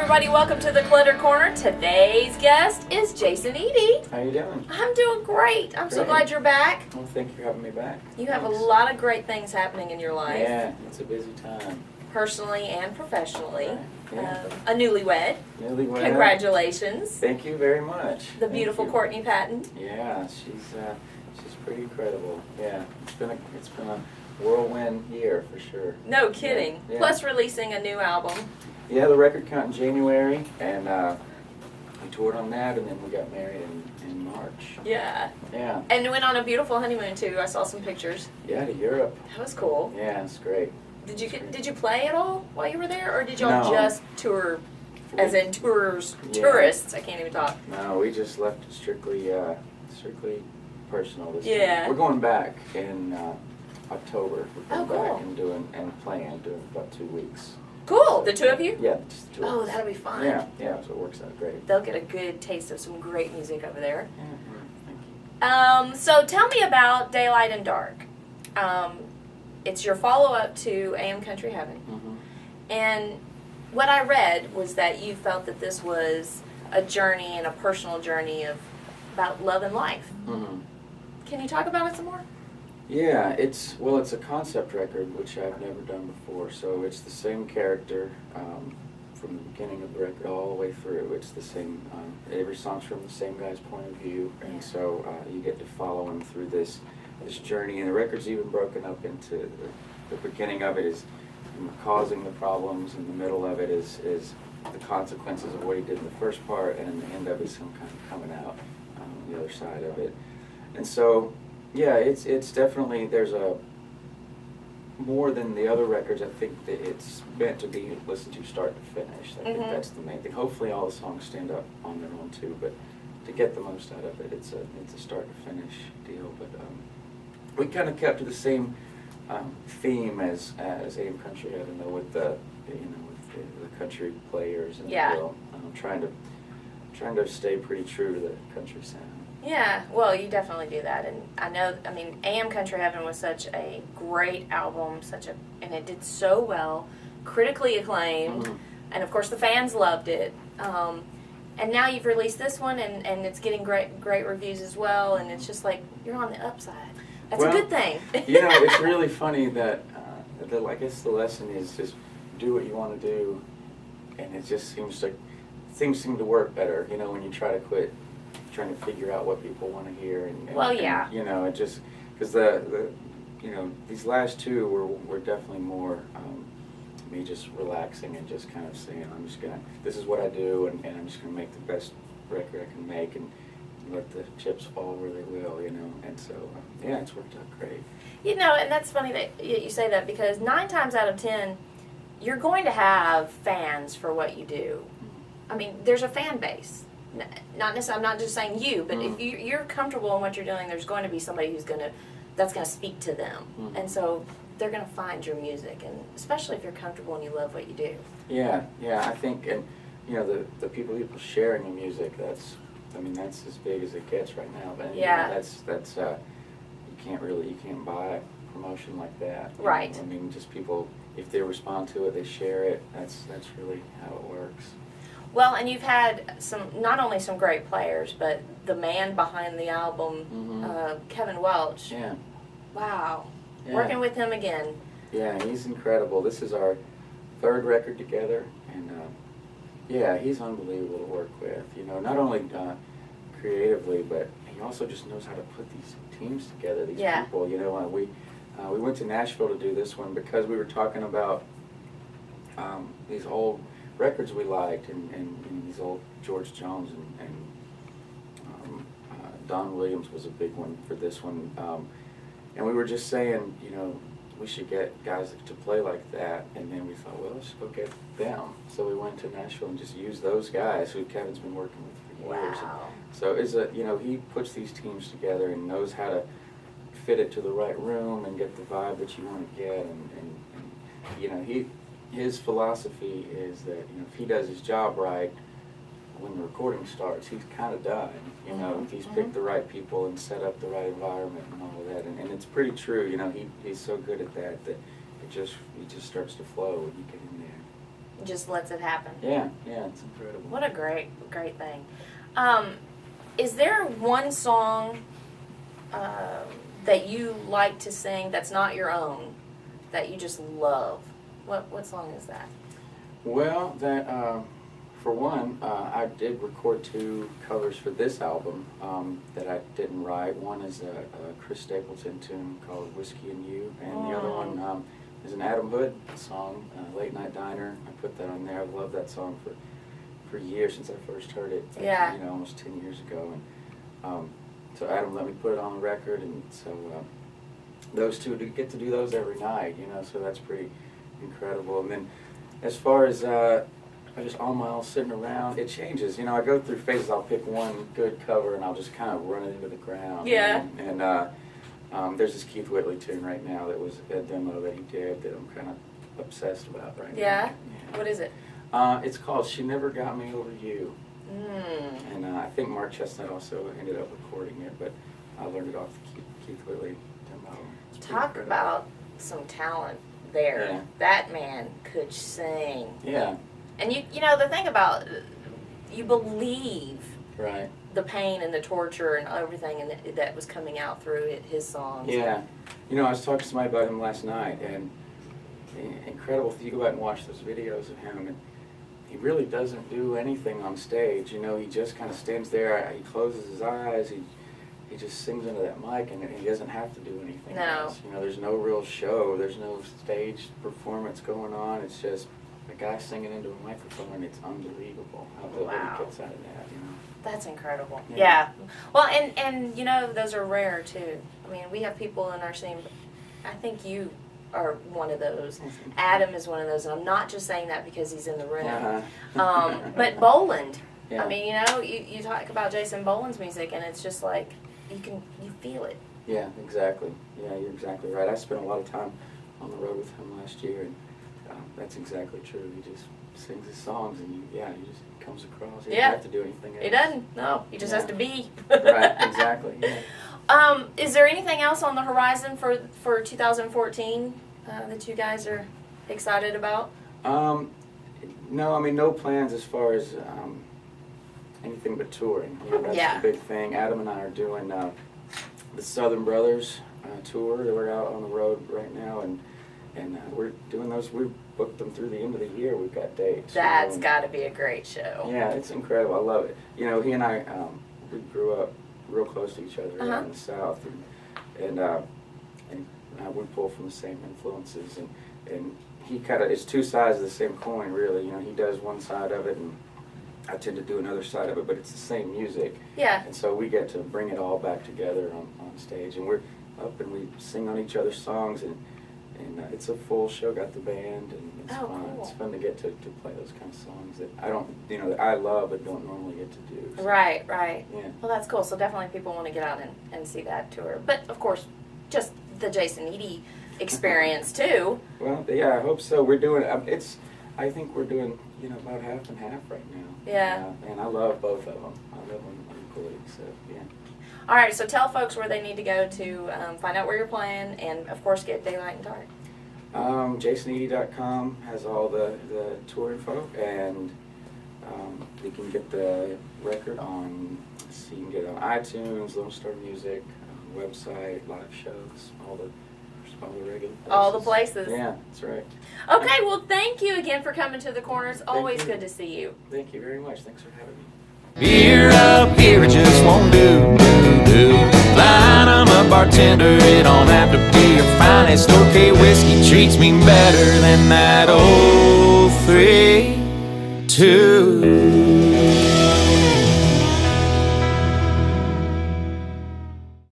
everybody, welcome to the Clutter Corner. Today's guest is Jason Eady. How you doing? I'm doing great. I'm so glad you're back. Well, thank you for having me back. You have a lot of great things happening in your life. Yeah, it's a busy time. Personally and professionally. Right. Yeah. A newlywed. Newlywed. Congratulations. Thank you very much. The beautiful Courtney Patton. Yeah, she's pretty incredible. Yeah, it's been a whirlwind year for sure. No kidding. Yeah. Plus releasing a new album. Yeah, the record cut in January, and we toured on that, and then we got married in March. Yeah. Yeah. And went on a beautiful honeymoon too. I saw some pictures. Yeah, to Europe. That was cool. Yeah, it's great. Did you play at all while you were there, or did y'all No. just tour, as in tourists? I can't even talk. No, we just left it strictly personal this Yeah. time. We're going back in October. We're going cool. back and doing about 2 weeks. Cool. The two of you? Yeah, just the two of Oh, us. that'll be fun. Yeah, so it works out great. They'll get a good taste of some great music over there. Yeah, thank you. So tell me about Daylight and Dark. It's your follow-up to AM Country Heaven. Mm-hmm. And what I read was that you felt that this was a journey and a personal journey about love and life. Mm-hmm. Can you talk about it some more? Yeah, it's a concept record, which I've never done before. So it's the same character from the beginning of the record all the way through. It's the same. Every song's from the same guy's point of view, and so you get to follow him through this journey. And the record's even broken up into the beginning of it is causing the problems, and the middle of it is the consequences of what he did in the first part, and the end of it is him kind of coming out on the other side of it. And so. Yeah, it's definitely, there's a more than the other records. I think that it's meant to be listened to start to finish. I think that's the main thing. Hopefully all the songs stand up on their own too, but to get the most out of it, it's a start to finish deal. But we kind of kept to the same theme as AM Country Heaven, though, with the country players and trying to stay pretty true to the country sound. Yeah, well, you definitely do that, and I mean, AM Country Heaven was such a great album, and it did so well, critically acclaimed, and of course the fans loved it. And now you've released this one, and it's getting great reviews as well, and it's just like you're on the upside. That's a good thing. It's really funny that I guess the lesson is just do what you want to do, and it just seems like things seem to work better. When you try to quit trying to figure out what people want to hear, and it just because these last two were definitely more me just relaxing and just kind of saying this is what I do, and I'm just gonna make the best record I can make and let the chips fall where they will, and so it's worked out great. And that's funny that you say that, because 9 times out of 10 you're going to have fans for what you do. I mean, there's a fan base. Not necessarily, I'm not just saying you, but if you're comfortable in what you're doing, there's going to be somebody that's going to speak to them, and so they're going to find your music, and especially if you're comfortable and you love what you do. Yeah, I think, and the people sharing your music, that's as big as it gets right now. But that's you can't buy promotion like that. Right. I mean, just people, if they respond to it, they share it. That's really how it works. Well, and you've had not only some great players, but the man behind the album, Kevin Welch. Yeah. Wow. Yeah. Working with him again. Yeah, he's incredible. This is our 3rd record together, and he's unbelievable to work with. Not only creatively, but he also just knows how to put these teams together. These people. We went to Nashville to do this one because we were talking about these old records we liked, and these old George Jones and Don Williams was a big one for this one, and we were just saying, we should get guys to play like that, and then we thought, well, let's go get them. So we went to Nashville and just used those guys who Kevin's been working with for years. Wow. So he puts these teams together and knows how to fit it to the right room and get the vibe that you want to get, and his philosophy is that if he does his job right, when the recording starts, he's kind of done. If he's picked the right people and set up the right environment and all of that, and it's pretty true. He's so good at that it just starts to flow when you get in there. just lets it happen. Yeah, it's incredible. What a great thing. Is there one song that you like to sing that's not your own, that you just love? What song is that? Well, that for one, I did record 2 covers for this album that I didn't write. One is a Chris Stapleton tune called "Whiskey and You," and the other one is an Adam Hood song, "Late Night Diner." I put that on there. I've loved that song for years, since I first heard it. Yeah. You know, almost 10 years ago, and so Adam let me put it on the record, and so those 2 get to do those every night. You know, so that's pretty incredible. And then as far as I just all my own sitting around, it changes. You know, I go through phases. I'll pick one good cover and I'll just kind of run it into the ground. Yeah. And there's this Keith Whitley tune right now that was a demo that he did that I'm kind of obsessed about right now. Yeah? What is it? It's called "She Never Got Me Over You." And I think Mark Chestnut also ended up recording it, but I learned it off the Keith Whitley demo. Talk about some talent there. Yeah. That man could sing. Yeah. And you know, the thing about, you believe Right. the pain and the torture and everything that was coming out through his songs. Yeah. You know, I was talking to somebody about him last night, and incredible. You go back and watch those videos of him, and he really doesn't do anything on stage. You know, he just kind of stands there. He closes his eyes. He just sings into that mic, and he doesn't have to do anything No. else. You know, there's no real show. There's no stage performance going on. It's just a guy singing into a microphone, and it's unbelievable how good Wow. he gets out of that. You know. That's incredible. Yeah. Yeah. Well, and you know, those are rare too. I mean, we have people in our scene. I think you are one of those. Adam is one of those, and I'm not just saying that because he's in the room. Uh-huh. But Boland. Yeah. I mean, you know, you talk about Jason Boland's music, and it's just like you feel it. Yeah, exactly. Yeah, you're exactly right. I spent a lot of time on the road with him last year, and that's exactly true. He just sings his songs, and he just comes across. He Yeah. doesn't have to do anything else. He doesn't. No, he just has Yeah. to be. Right, exactly. Yeah. Is there anything else on the horizon for 2014 that you guys are excited about? No, I mean, no plans as far as anything but touring. You know, that's Yeah. the big thing. Adam and I are doing the Southern Brothers tour. We're out on the road right now, and we're doing those. We've booked them through the end of the year. We've got dates. That's got to be a great show. Yeah, it's incredible. I love it. You know, he and I, we grew up real close to each other Uh-huh. in the South, and we pull from the same influences, and he kind of, it's 2 sides of the same coin, really. You know, he does one side of it, and I tend to do another side of it, but it's the same music. Yeah. And so we get to bring it all back together on stage, and we're up and we sing on each other's songs, and it's a full show. Got the band, and it's Oh, fun. cool. It's fun to get to play those kind of songs that I don't, you know, that I love but don't normally get to do. So, Right. Yeah. Well, that's cool. So definitely people want to get out and see that tour. But of course, just the Jason Eady experience too. Well, yeah, I hope so. We're doing I think we're doing, you know, about half and half right now. Yeah. And I love both of them. I love them equally. So yeah. All right. So tell folks where they need to go to find out where you're playing, and of course get Daylight and Dark. JasonEady.com has all the tour info, and you can get the record on. Let's see, you can get it on iTunes, Lone Star Music, website, live shows, all the regular places. All the places. Yeah, that's right. Okay. Well, thank you again for coming to the corner. It's always you. good to see you. Thank you very much. Thanks for having me. Beer up here, it just won't do. Line 'em up, bartender, it don't have to be your finest. Okay, whiskey treats me better than that old 3-2.